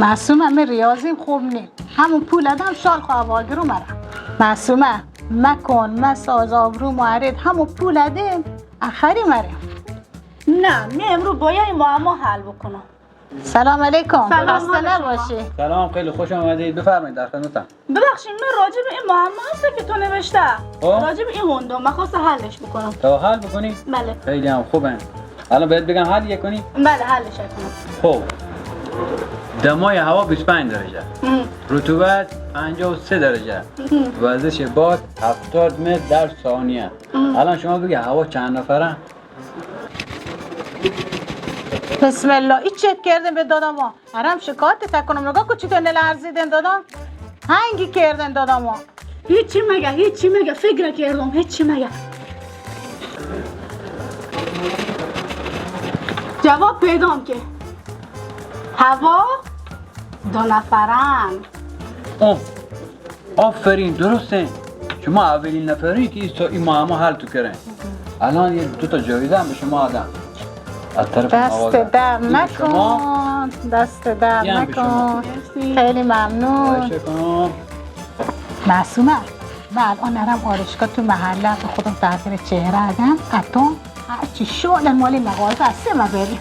معصومه من ریاضیم خوب نیم همون پول ادم شال خواهواگرو مرا معصومه مکن مساز آبرو معرض همون پول ادم اخری مرا نه من امرو باید این معما حل بکنم. سلام علیکم سلام خسته علیکم. نباشی سلام، خیلی خوش آمدید. بفرمایید، در خدمتم. ببخشید من راجع به این معما هسته که تو نوشته خب. راجع به این موندم من خواستم حلش بکنم. تا حل بکنی؟ بله خیلی هم خوبه. الان باید بگم حل یک کنی؟ بله حلش کنم. خب. دمای هوا 25 درجه. رطوبت 53 درجه. وزش باد 70 متر در ثانیه. الان شما بگی هوا چند نفره؟ بسم الله این چک کردن به دادم ها هرم شکایت تکنم نگاه کچی تو نلرزیدن دادم هنگی کردن دادم ها هیچی مگه فکر کردم هیچی مگه جواب پیدام که هوا 2 نفرن. آفرین، درسته. شما اولین نفری که این معما حل تو کردن. الان یه 2 تا جایزه هم به شما آدم. از طرف دست نوازنده. در این به شما، نکن دست در این هم به شما. نکن خیلی ممنون خواهش کنم. معصومه من الان نرم آرشگاه تو محله به خودم تغییر چهره ادم اتم هرچی شغل مالی مغازه هسته ما بریم